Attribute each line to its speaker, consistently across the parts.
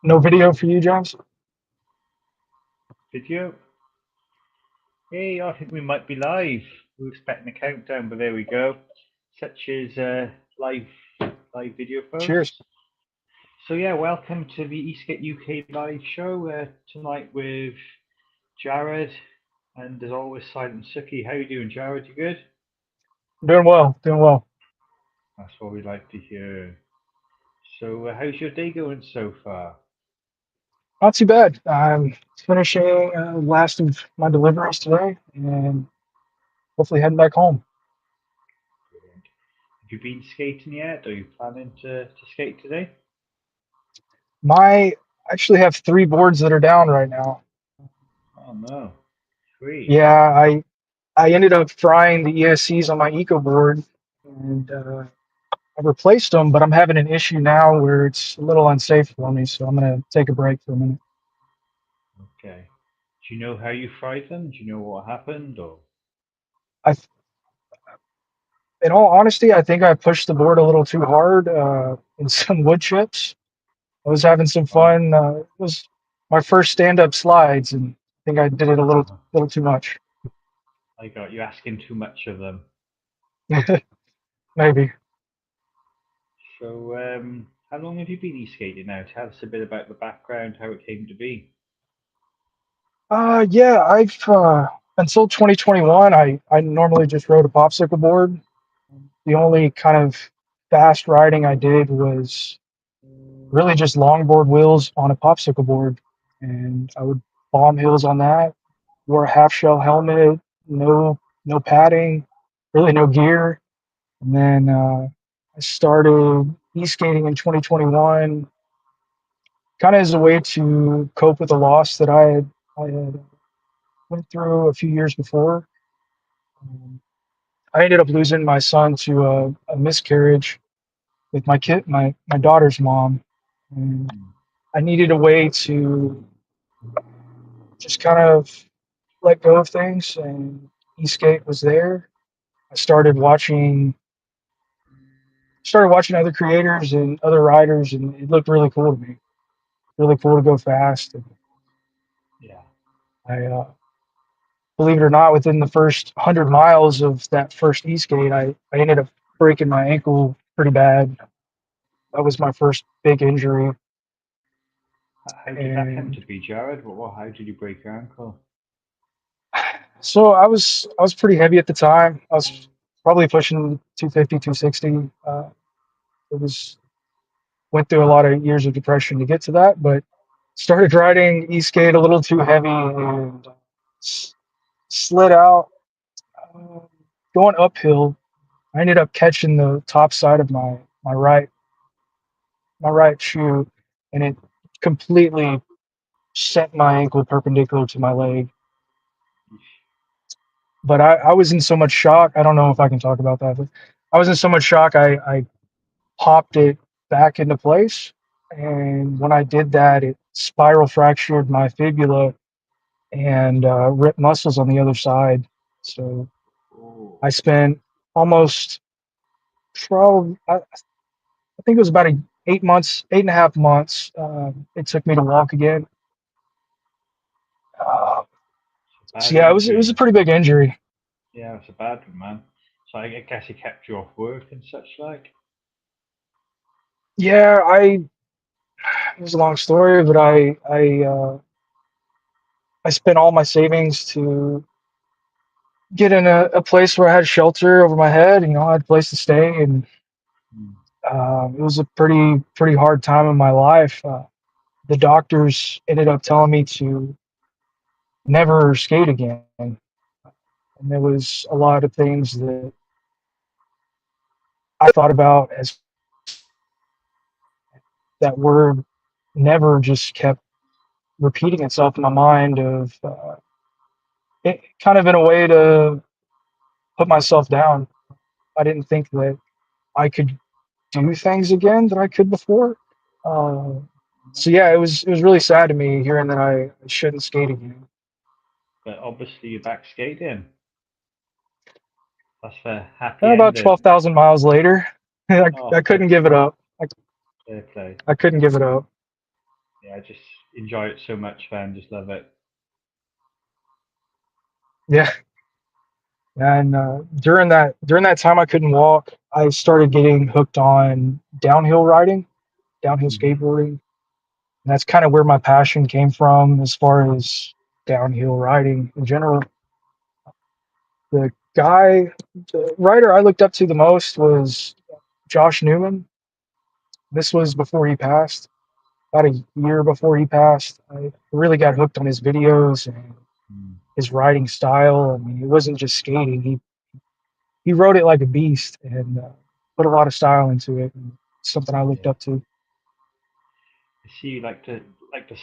Speaker 1: No video for you, James?
Speaker 2: Video? Hey, I think we might be live. We were expecting a countdown, but there we go. Such as live video,
Speaker 1: Cheers.
Speaker 2: folks. So yeah, welcome to the ESK8 UK live show tonight with Jared, and as always, Silent Suki. How you doing, Jared? You good?
Speaker 1: Doing well, doing well.
Speaker 2: That's what we like to hear. So, how's your day going so far?
Speaker 1: Not too bad. I'm finishing last of my deliveries today and hopefully heading back home.
Speaker 2: Brilliant. Have you been skating yet? Are you planning to skate today?
Speaker 1: My I actually have three boards that are down right now.
Speaker 2: Oh no, three.
Speaker 1: Yeah, I ended up frying the ESCs on my Eco board and I replaced them, but I'm having an issue now where it's a little unsafe for me, so I'm gonna take a break for a minute.
Speaker 2: Okay. Do you know how you fried them? Do you know what happened? Or
Speaker 1: I, in all honesty, I think I pushed the board a little too hard in some wood chips. I was having some
Speaker 2: oh,
Speaker 1: fun. It was my first stand-up slides, and I think I did it a little too much.
Speaker 2: I got you asking too much of them.
Speaker 1: Maybe.
Speaker 2: So, how long have you been e-skating now? Tell us a bit about the background, how it came to be.
Speaker 1: Yeah, I've until 2021, I normally just rode a popsicle board. The only kind of fast riding I did was really just longboard wheels on a popsicle board, and I would bomb hills on that. Wore a half shell helmet, no padding, really no gear. And then I started e-skating in 2021, kind of as a way to cope with the loss that I had went through a few years before. Um, I ended up losing my son to a miscarriage with my daughter's mom, and
Speaker 2: Hmm.
Speaker 1: I needed a way to just kind of let go of things. And e-skate was there. I started watching other creators and other riders, and it looked really cool to me. Really cool to go fast. And
Speaker 2: Yeah.
Speaker 1: I believe it or not, within the first 100 miles of that first e-skate, I ended up breaking my ankle pretty bad. That was my first big injury.
Speaker 2: How did that come
Speaker 1: And
Speaker 2: to be, Jared? How did you break your ankle?
Speaker 1: so I was pretty heavy at the time. I was probably pushing 250, 260. It was went through a lot of years of depression to get to that, but started riding e-skate a little too heavy and slid out uh, going uphill. I ended up catching the top side of my right shoe, and it completely sent my ankle perpendicular to my leg. But I was in so much shock. I don't know if I can talk about that, but I was in so much shock. I popped it back into place, and when I did that, it spiral fractured my fibula and ripped muscles on the other side. So
Speaker 2: Oh,
Speaker 1: I spent almost probably I think it was about 8 months, 8.5 months. It took me to walk again. Uh,
Speaker 2: it's a
Speaker 1: so
Speaker 2: bad
Speaker 1: yeah, it was a
Speaker 2: injury.
Speaker 1: pretty big injury.
Speaker 2: Yeah, it's a bad one, man. So I guess it kept you off work and such like.
Speaker 1: Yeah, it was a long story, but I spent all my savings to get in a place where I had shelter over my head. I had a place to stay, and
Speaker 2: Hmm.
Speaker 1: it was a pretty hard time in my life. The doctors ended up telling me to never skate again, and there was a lot of things that I thought about as that word never just kept repeating itself in my mind of it kind of in a way to put myself down. I didn't think that I could do things again that I could before. Uh, so yeah, it was really sad to me hearing that I shouldn't skate again.
Speaker 2: But obviously you're back skating. That's a happy
Speaker 1: About
Speaker 2: ending.
Speaker 1: 12,000 miles later, I
Speaker 2: Oh,
Speaker 1: couldn't give it up. I,
Speaker 2: fair play.
Speaker 1: I couldn't give it up.
Speaker 2: Yeah, I just enjoy it so much, man. Just love it.
Speaker 1: Yeah, and during that time I couldn't walk. I started getting hooked on downhill riding, downhill
Speaker 2: Hmm.
Speaker 1: skateboarding. And that's kind of where my passion came from as far as downhill riding in general. The guy, the writer I looked up to the most was Josh Newman. This was before he passed, about a year before he passed. I really got hooked on his videos and
Speaker 2: Mm.
Speaker 1: his writing style. I mean, it wasn't just skating. He wrote it like a beast and put a lot of style into it. And something I looked
Speaker 2: Yeah.
Speaker 1: up to.
Speaker 2: I see you like to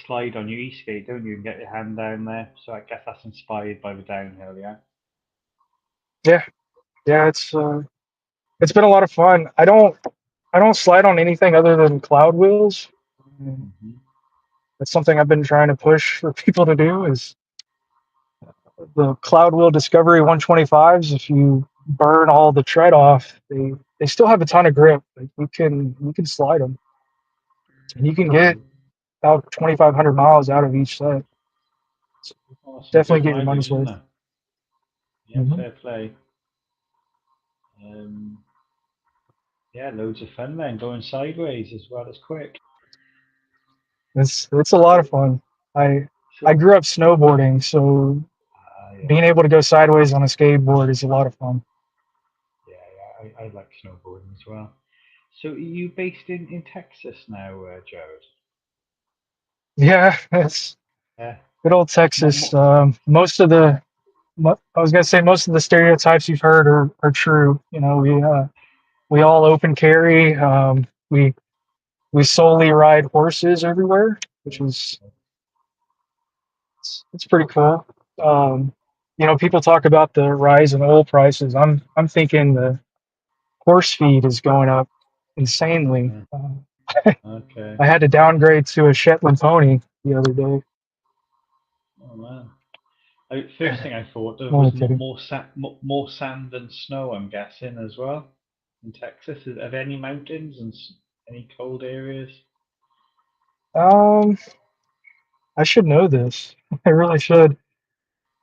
Speaker 2: slide on your e-skate, don't you, and get your hand down there. So I guess that's inspired by the downhill, yeah.
Speaker 1: Yeah, yeah, it's been a lot of fun. I don't slide on anything other than cloud wheels. Mm,
Speaker 2: Hmm.
Speaker 1: That's something I've been trying to push for people to do is the cloud wheel Discovery 125s. If you burn all the tread off, they still have a ton of grip. Like you can slide them and you can get about 2,500 miles out of each set. So
Speaker 2: Oh, some
Speaker 1: definitely
Speaker 2: good
Speaker 1: get your
Speaker 2: mileage,
Speaker 1: money's
Speaker 2: isn't
Speaker 1: worth.
Speaker 2: there? Yeah,
Speaker 1: Hmm.
Speaker 2: fair play. Um, yeah, loads of fun then, going sideways as well as quick.
Speaker 1: It's a lot of fun. I
Speaker 2: So,
Speaker 1: I grew up snowboarding, so
Speaker 2: yeah,
Speaker 1: being able to go sideways on a skateboard is a lot of fun.
Speaker 2: yeah, I like snowboarding as well. So, are you based in Texas now, Jared?
Speaker 1: Yeah, it's
Speaker 2: Yeah.
Speaker 1: good old
Speaker 2: Mo-
Speaker 1: Texas.
Speaker 2: mo-
Speaker 1: I was gonna say most of the stereotypes you've heard are true. You know, we all open carry. We solely ride horses everywhere, which is it's pretty cool. Um, people talk about the rise in oil prices. I'm thinking the horse feed is going up insanely.
Speaker 2: okay.
Speaker 1: I had to downgrade to a Shetland pony the other day.
Speaker 2: Oh man. First thing I thought of
Speaker 1: I'm only
Speaker 2: was
Speaker 1: kidding.
Speaker 2: more sand than snow. I'm guessing as well in Texas. Are there any mountains and any cold areas?
Speaker 1: Um, I should know this. I really should,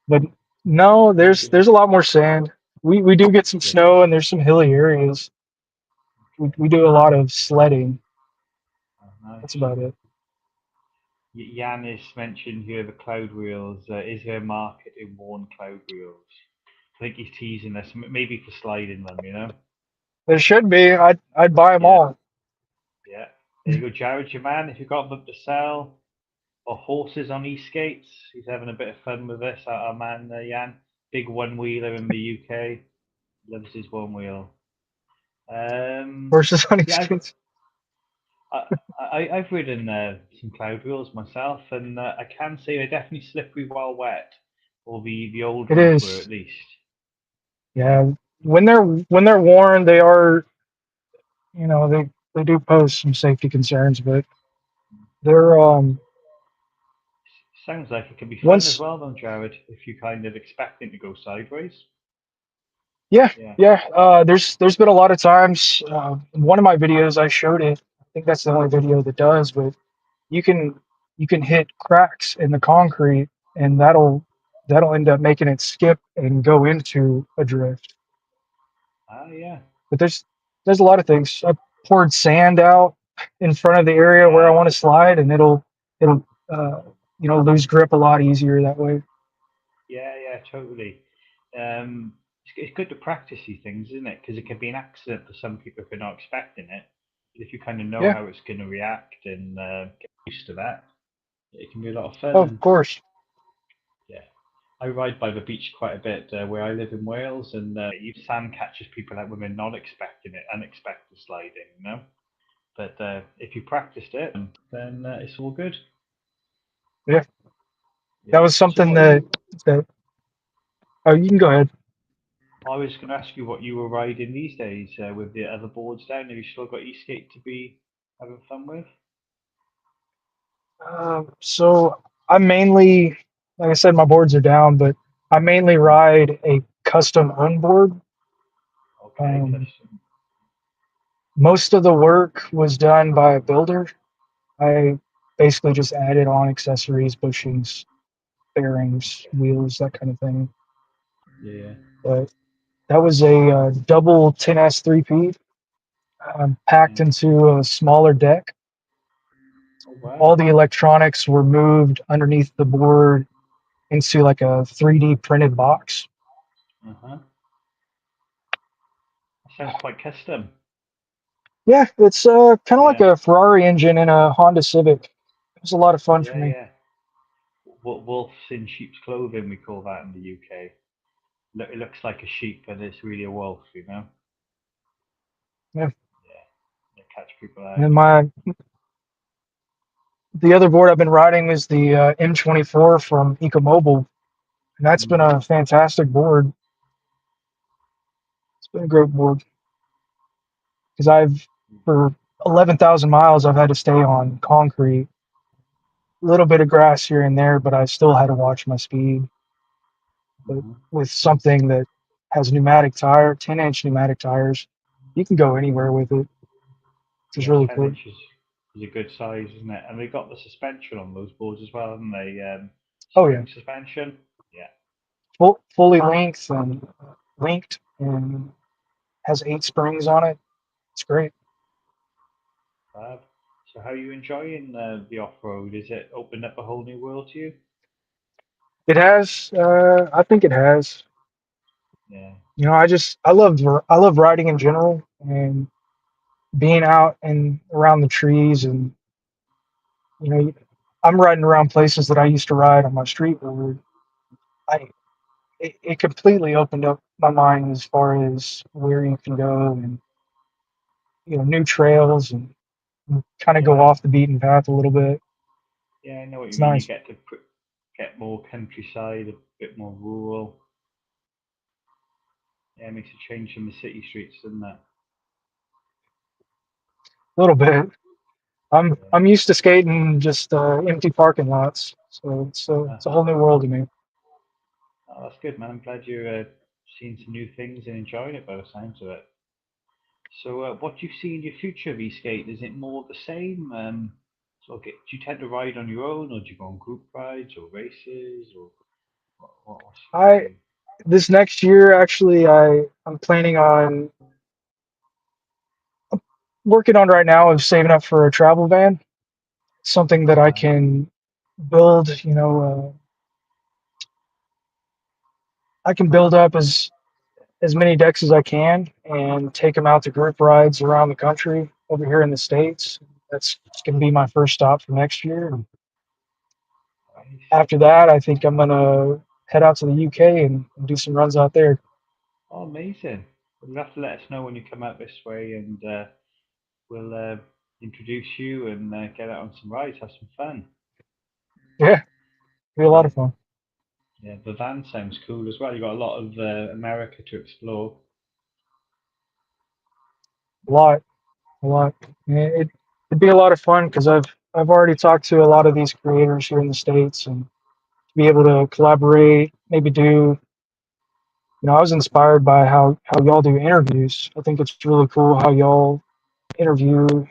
Speaker 1: but no,
Speaker 2: Maybe.
Speaker 1: there's a lot more sand. We do get some
Speaker 2: Yeah.
Speaker 1: snow and there's some hilly areas. We do a lot of sledding.
Speaker 2: Oh,
Speaker 1: That's
Speaker 2: nice.
Speaker 1: about it.
Speaker 2: Yanis mentioned here the cloud wheels. Is there a market in worn cloud wheels? I think he's teasing us, maybe for sliding them, you know?
Speaker 1: There should be. I'd buy them
Speaker 2: Yeah,
Speaker 1: all.
Speaker 2: yeah. There you go, Jared, your man. If you've got them to sell, or horses on e-skates, he's having a bit of fun with this. Our man, Jan, big one wheeler in the UK, loves his one wheel. Um,
Speaker 1: Horses on these
Speaker 2: yeah,
Speaker 1: kids.
Speaker 2: I've ridden some cloud wheels myself, and I can say they're definitely slippery while wet, or the old
Speaker 1: It
Speaker 2: ones were at
Speaker 1: is.
Speaker 2: least.
Speaker 1: Yeah. When they're worn, they are. They do pose some safety concerns, but they're
Speaker 2: Sounds like it can be fun as
Speaker 1: once.
Speaker 2: well, though, Jared, if you kind of expecting to go sideways.
Speaker 1: Yeah,
Speaker 2: Yeah.
Speaker 1: yeah. There's been a lot of times. In one of my videos, I showed it. I think that's the only video that does, but you can you can hit cracks in the concrete, and that'll end up making it skip and go into a drift.
Speaker 2: Ah, yeah.
Speaker 1: But there's a lot of things. I poured sand out in front of the area where I
Speaker 2: Yeah.
Speaker 1: want to slide, and it'll uh, lose grip a lot easier that way.
Speaker 2: Yeah, yeah, totally. It's good to practice these things, isn't it? Because it can be an accident for some people if they're not expecting it. But if you kind of know
Speaker 1: Yeah.
Speaker 2: how it's going to react and get used to that, it can be a lot of fun.
Speaker 1: Oh, of
Speaker 2: And
Speaker 1: course.
Speaker 2: yeah, I ride by the beach quite a bit where I live in Wales, and sand catches people out when they're not expecting it, unexpected sliding, you know. But if you practiced it, then it's all good.
Speaker 1: Yeah. That
Speaker 2: Yeah.
Speaker 1: was
Speaker 2: So
Speaker 1: something
Speaker 2: what you
Speaker 1: that. Oh, you can go ahead.
Speaker 2: I was going to ask you what you were riding these days with the other boards down. Have you still got e-skate to be having fun with?
Speaker 1: So I mainly, like I said, my boards are down, but I mainly
Speaker 2: Mm.
Speaker 1: ride a custom board.
Speaker 2: Okay,
Speaker 1: Um,
Speaker 2: custom.
Speaker 1: Most of the work was done by a builder. I basically just added on accessories, bushings, bearings, wheels, that kind of thing.
Speaker 2: Yeah.
Speaker 1: But that was a double 10S 3P packed
Speaker 2: Yeah.
Speaker 1: into a smaller deck.
Speaker 2: Oh
Speaker 1: All
Speaker 2: wow.
Speaker 1: the electronics were moved underneath the board into like a 3D printed box.
Speaker 2: Uh huh. That sounds quite custom.
Speaker 1: Yeah, it's kind of like
Speaker 2: Yeah.
Speaker 1: a Ferrari engine in a Honda Civic. It was a lot of fun for
Speaker 2: Yeah.
Speaker 1: me.
Speaker 2: Yeah. Wolves in sheep's clothing, we call that in the UK. Look, it looks like a sheep, but it's really a wolf. You know.
Speaker 1: Yeah.
Speaker 2: Yeah. They catch people out.
Speaker 1: And the other board I've been riding is the M24 from EcoMobile, and that's been
Speaker 2: Mhm.
Speaker 1: a fantastic board. It's been a great board because I've for 11,000 miles I've had to stay on concrete, a little bit of grass here and there, but I still had to watch my speed. But
Speaker 2: Mhm.
Speaker 1: with something that has pneumatic tire, 10-inch pneumatic tires, you can go anywhere with it, which is
Speaker 2: Yeah,
Speaker 1: really
Speaker 2: 10
Speaker 1: cool.
Speaker 2: inches is a good size, isn't it? And they got the suspension on those boards as well, haven't they?
Speaker 1: Oh yeah,
Speaker 2: Spring suspension. Yeah,
Speaker 1: fully linked and has 8 springs on it. It's great.
Speaker 2: fab. So, how are you enjoying the off road? Is it opened up a whole new world to you?
Speaker 1: It has, I think it has.
Speaker 2: Yeah,
Speaker 1: You know, I love riding in general and being out and around the trees and you know I'm riding around places that I used to ride on my street board. I it completely opened up my mind as far as where you can go and new trails and kind of go
Speaker 2: yeah,
Speaker 1: off the beaten path a little bit.
Speaker 2: yeah. I know what you
Speaker 1: It's
Speaker 2: mean. You
Speaker 1: nice.
Speaker 2: get to get more countryside, a bit more rural. Yeah, it makes a change from the city streets, doesn't it?
Speaker 1: A little bit.
Speaker 2: Yeah.
Speaker 1: I'm used to skating just empty parking lots, so
Speaker 2: Uh
Speaker 1: it's a
Speaker 2: huh.
Speaker 1: whole new world to me.
Speaker 2: Oh, that's good, man. I'm glad you're seeing some new things and enjoying it by the sounds of it. So, what do you see in your future of skate? Is it more the same? Do you tend to ride on your own, or do you go on group rides or races, or what do
Speaker 1: I
Speaker 2: you?
Speaker 1: This next year actually I'm planning on working on right now is saving up for a travel van, something that
Speaker 2: Oh
Speaker 1: I
Speaker 2: wow,
Speaker 1: can build. I can build up as many decks as I can and take them out to group rides around the country over here in the states. That's going to be my first stop for next year. And
Speaker 2: nice.
Speaker 1: after that, I think I'm gonna head out to the UK and do some runs out there.
Speaker 2: Oh, amazing. Well, you'll have to let us know when you come out this way, and we'll introduce you and get out on some rides, have some fun.
Speaker 1: Yeah, be a lot
Speaker 2: Yeah,
Speaker 1: of fun.
Speaker 2: yeah. The van sounds cool as well. You got a lot of America to explore.
Speaker 1: A lot, a lot. It'd be a lot of fun because I've already talked to a lot of these creators here in the states and to be able to collaborate, maybe do. I was inspired by how y'all do interviews. I think it's really cool how y'all interview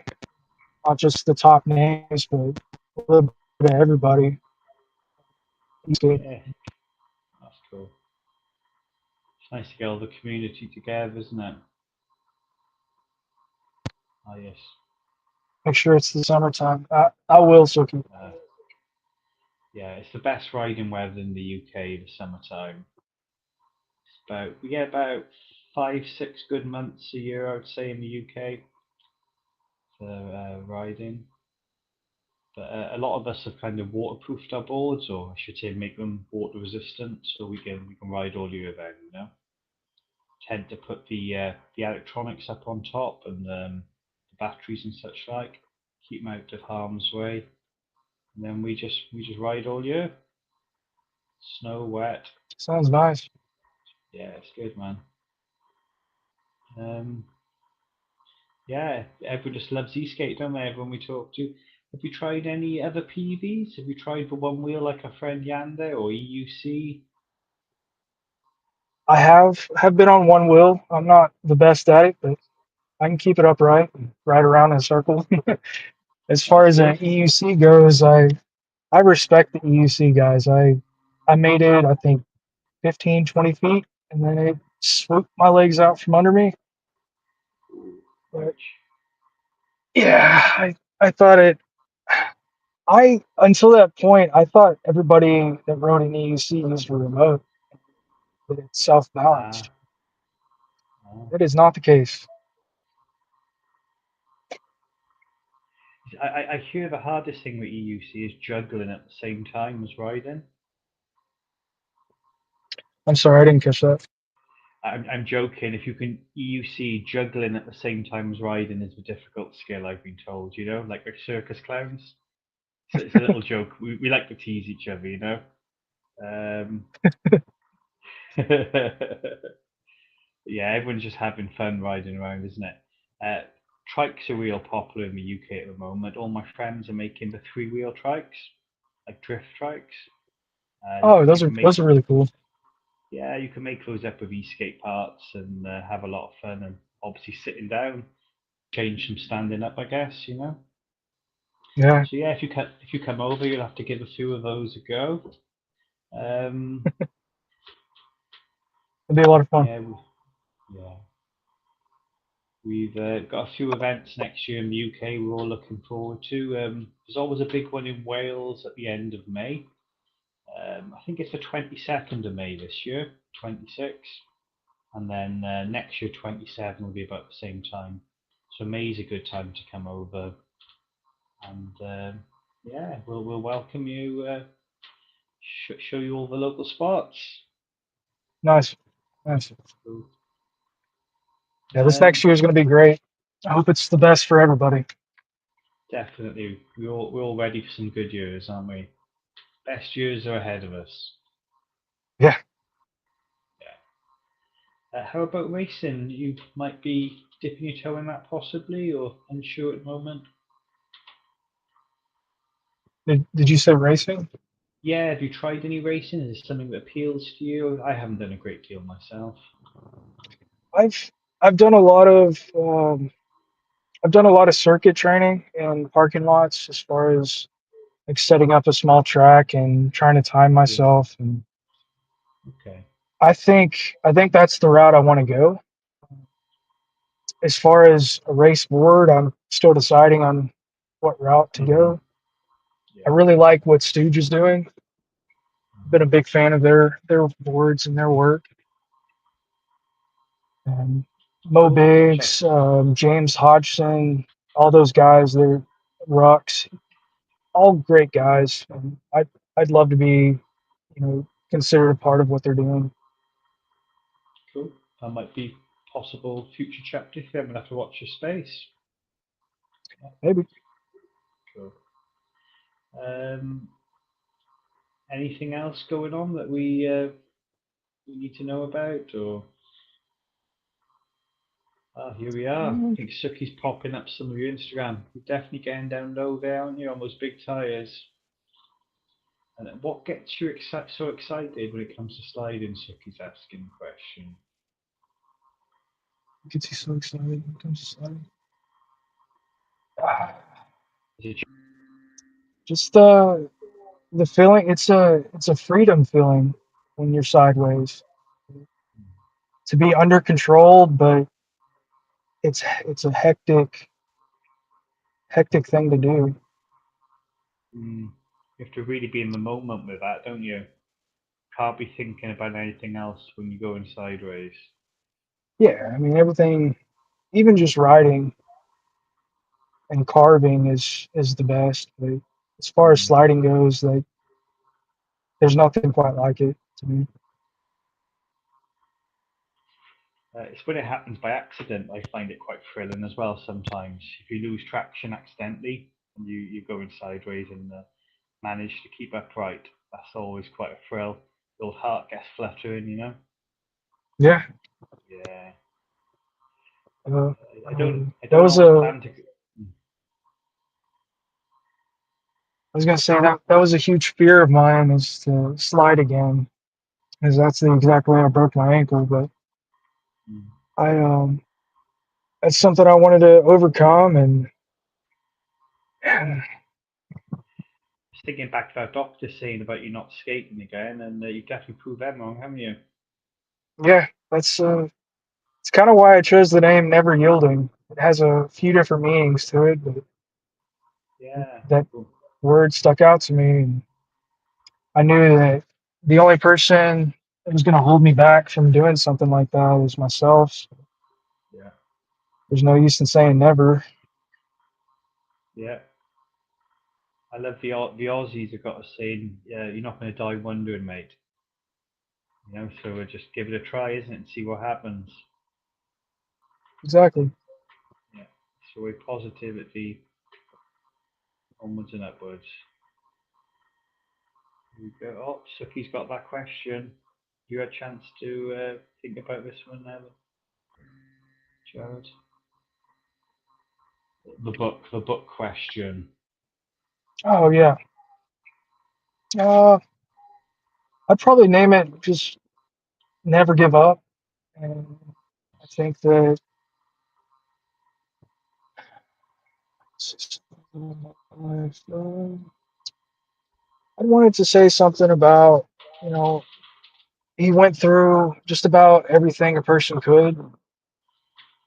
Speaker 1: not just the top names, but a little bit of everybody.
Speaker 2: Yeah, that's cool. It's nice to get all the community together, isn't it? Oh yes.
Speaker 1: Make sure it's the summertime. I will, Suki.
Speaker 2: Uh, yeah, it's the best riding weather in the UK, the summertime. We get about 5, 6 good months a year, I would say, in the UK for riding. But a lot of us have kind of waterproofed our boards, or I should say, make them water resistant, so we can ride all year round. You know, tend to put the electronics up on top and the batteries and such like, keep them out of harm's way, and then we just ride all year. Snow, wet.
Speaker 1: Sounds nice.
Speaker 2: Yeah, it's good, man. Um, yeah, everyone just loves e-skate, don't they? Everyone we talk to. Have you tried any other PVs? Have you tried the one wheel like a friend Yan there, or EUC?
Speaker 1: I have been on one wheel. I'm not the best at it, but I can keep it upright and ride around in a circle. As far
Speaker 2: That's
Speaker 1: as an
Speaker 2: good.
Speaker 1: EUC goes, I respect the EUC guys. I made it, I think, 15, 20 feet, and then it swooped my legs out from under me. But
Speaker 2: Ouch.
Speaker 1: yeah, I thought it. I until that point, I thought everybody that rode an EUC used a remote, that it's self balanced.
Speaker 2: Ah, ah.
Speaker 1: That is not the case.
Speaker 2: I hear the hardest thing with EUC is juggling at the same time as riding.
Speaker 1: I'm sorry, I didn't catch that.
Speaker 2: I'm joking. If you can EUC juggling at the same time as riding is the difficult skill, I've been told. You know, like circus clowns. So it's a little joke. We like to tease each other, you know. Um, yeah, everyone's just having fun riding around, isn't it? Uh, Trikes are real popular in the UK at the moment. All my friends are making the three-wheel trikes, like drift trikes.
Speaker 1: Oh,
Speaker 2: You can make,
Speaker 1: those are really cool.
Speaker 2: yeah, you can make those up with e-skate parts and have a lot of fun. And obviously sitting down, change from standing up, I guess, you know.
Speaker 1: Yeah,
Speaker 2: So yeah, if you come over, you'll have to give a few of those a go. Um,
Speaker 1: it'd be a lot of fun.
Speaker 2: yeah, yeah. We've got a few events next year in the UK we're all looking forward to. There's always a big one in Wales at the end of May. I think it's the 22nd of May this year, 26. And then next year, 27 will be about the same time. So May is a good time to come over. And yeah, we'll welcome you, show you all the local spots.
Speaker 1: Nice, nice.
Speaker 2: So,
Speaker 1: Yeah, this next year is going to be great. I hope it's the best for everybody.
Speaker 2: definitely, we're all ready for some good years, aren't we? Best years are ahead of us.
Speaker 1: Yeah.
Speaker 2: Yeah. How about racing? You might be dipping your toe in that possibly, or unsure at the moment.
Speaker 1: Did you say racing?
Speaker 2: Yeah, have you tried any racing? Is it something that appeals to you? I haven't done a great deal myself.
Speaker 1: I've I've done a lot of I've done a lot of circuit training in parking lots as far as like setting up a small track and trying to time
Speaker 2: Yeah.
Speaker 1: myself. And
Speaker 2: Okay.
Speaker 1: I think that's the route I want to go. As far as a race board, I'm still deciding on what route to
Speaker 2: Mm-hmm.
Speaker 1: go. I
Speaker 2: Yeah.
Speaker 1: really like what Stooge is doing. Been a big fan of their boards and their work. And Mo
Speaker 2: Cool. I'll check.
Speaker 1: Biggs, James Hodgson, all those guys, they're Rux, all great guys. And I'd love to be, considered a part of what they're doing.
Speaker 2: Cool. That might be possible future chapter if you haven't have to watch your space.
Speaker 1: Maybe.
Speaker 2: Cool. Um, Anything else going on that we need to know about, or here we are. I
Speaker 1: Mm,
Speaker 2: think Suki's popping up some of your Instagram. You're definitely getting down low there, aren't you, on those big tires? And what gets you so excited when it comes to sliding? Suki's asking the question.
Speaker 1: gets you so excited when it comes to sliding. Ah,
Speaker 2: Is it
Speaker 1: just the feeling. It's a freedom feeling when you're sideways. To be under control, but it's a hectic thing to do.
Speaker 2: you have to really be in the moment with that, don't you? Can't be thinking about anything else when you're going sideways.
Speaker 1: Yeah, I mean everything, even just riding and carving is the best. But as far as
Speaker 2: Mm.
Speaker 1: sliding goes, like there's nothing quite like it to me.
Speaker 2: It's when it happens by accident, I find it quite thrilling as well sometimes. If you lose traction accidentally and you're going sideways and manage to keep upright, that's always quite a thrill. Your heart gets fluttering, you know?
Speaker 1: Yeah,
Speaker 2: Yeah.
Speaker 1: uh,
Speaker 2: I
Speaker 1: that
Speaker 2: don't
Speaker 1: was
Speaker 2: always
Speaker 1: a.
Speaker 2: plan to.
Speaker 1: I was gonna say that was a huge fear of mine is to slide again, because that's the exact way I broke my ankle. But
Speaker 2: Mm.
Speaker 1: I that's something I wanted to overcome, and
Speaker 2: Yeah. Thinking back to our doctor saying about you not skating again, and you've definitely proved them wrong, haven't you?
Speaker 1: Yeah, that's it's kind of why I chose the name Never Yielding. It has a few different meanings to it, but
Speaker 2: Yeah.
Speaker 1: that
Speaker 2: Cool.
Speaker 1: word stuck out to me. And I knew that the only person that was going to hold me back from doing something like that was myself. So
Speaker 2: Yeah.
Speaker 1: there's no use in saying never.
Speaker 2: Yeah. I love the Aussies have got a saying, yeah, you're not going to die wondering, mate. So we'll just give it a try, isn't it, and see what happens.
Speaker 1: Exactly.
Speaker 2: Yeah. So we're positivity onwards and upwards. Here we go. Oh, Suki's got that question. You had a chance to think about this one now, Jared? The book question.
Speaker 1: Oh yeah. Uh, I'd probably name it just Never Give Up. And I think that I wanted to say something about, you know, he went through just about everything a person could.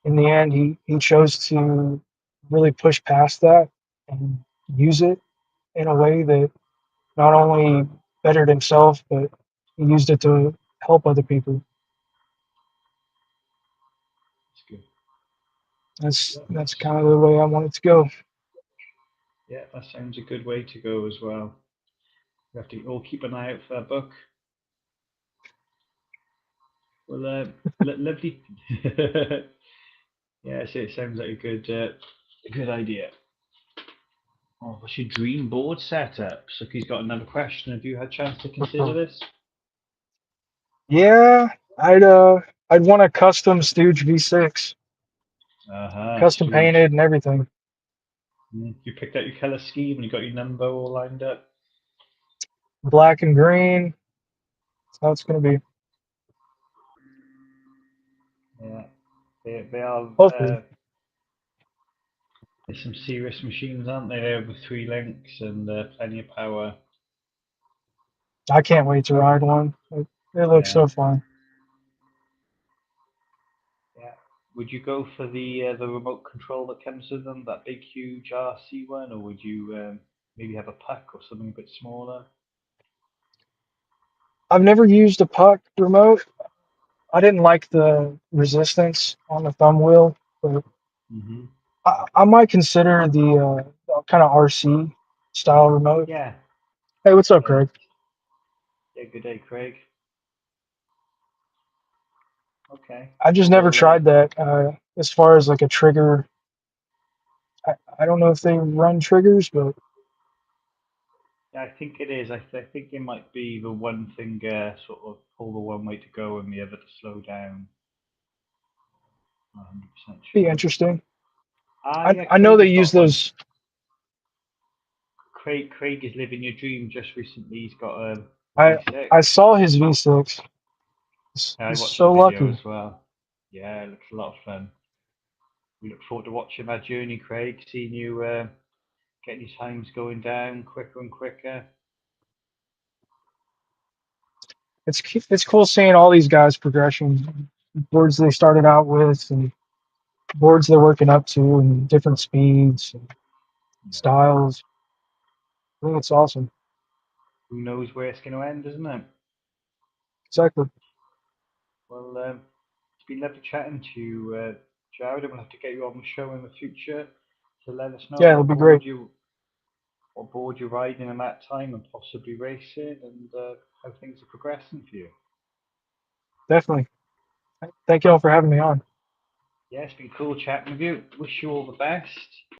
Speaker 1: In the end, he chose to really push past that and use it in a way that not only bettered himself, but he used it to help other people.
Speaker 2: That's good.
Speaker 1: That's
Speaker 2: Yeah,
Speaker 1: that's kind of the way I want it to go.
Speaker 2: yeah, that sounds a good way to go as well. We have to all keep an eye out for that book. Well, lovely. Yeah, so it sounds like a good idea. Oh, what's your dream board setup? Suki's got another question. Have you had a chance to consider this?
Speaker 1: Yeah, I'd want a custom Stooge V6, custom
Speaker 2: Stooge.
Speaker 1: painted and everything.
Speaker 2: You picked out your color scheme and you got your number all lined up.
Speaker 1: Black and green. That's how it's gonna be.
Speaker 2: Yeah, they are.
Speaker 1: Hopefully.
Speaker 2: There's some serious machines, aren't they? There with 3 links and plenty of power.
Speaker 1: I can't wait to ride one. It looks
Speaker 2: Yeah,
Speaker 1: so fun.
Speaker 2: yeah. Would you go for the remote control that comes with them, that big huge RC one, or would you maybe have a puck or something a bit smaller?
Speaker 1: I've never used a puck remote. I didn't like the resistance on the thumb wheel, but
Speaker 2: Hmm.
Speaker 1: I might consider the kind of RC style remote.
Speaker 2: Yeah,
Speaker 1: Hey, what's up,
Speaker 2: yeah,
Speaker 1: Craig?
Speaker 2: yeah. Good day, Craig. Okay.
Speaker 1: I just never
Speaker 2: Well,
Speaker 1: tried that. As far as like a trigger, I don't know if they run triggers, but
Speaker 2: yeah, I think it is. I think it might be the one finger sort of pull the one way to go and the other to slow down. Not 100%
Speaker 1: be
Speaker 2: sure.
Speaker 1: interesting.
Speaker 2: Ah,
Speaker 1: I
Speaker 2: yeah,
Speaker 1: I know
Speaker 2: Craig
Speaker 1: they
Speaker 2: has
Speaker 1: use
Speaker 2: got one.
Speaker 1: those.
Speaker 2: Craig is living your dream. Just recently, he's got a
Speaker 1: I
Speaker 2: V6.
Speaker 1: I saw his V6.
Speaker 2: I
Speaker 1: He's
Speaker 2: watched the
Speaker 1: so
Speaker 2: video
Speaker 1: lucky.
Speaker 2: as well. Yeah, it looks a lot of fun. We look forward to watching that journey, Craig. Seeing you getting your times going down quicker and quicker.
Speaker 1: It's cool seeing all these guys' progression, boards they started out with, and boards they're working up to, and different speeds and
Speaker 2: Yeah.
Speaker 1: styles. I think it's awesome.
Speaker 2: Who knows where it's going to end, isn't it?
Speaker 1: Exactly.
Speaker 2: Well, it's been lovely chatting to you, Jared. I'm going to have to get you on the show in the future to let us know
Speaker 1: Yeah, it'll be great.
Speaker 2: what board you're riding in that time and possibly racing and how things are progressing for you.
Speaker 1: Definitely. Thank you all for having me on.
Speaker 2: Yeah, it's been cool chatting with you. Wish you all the best.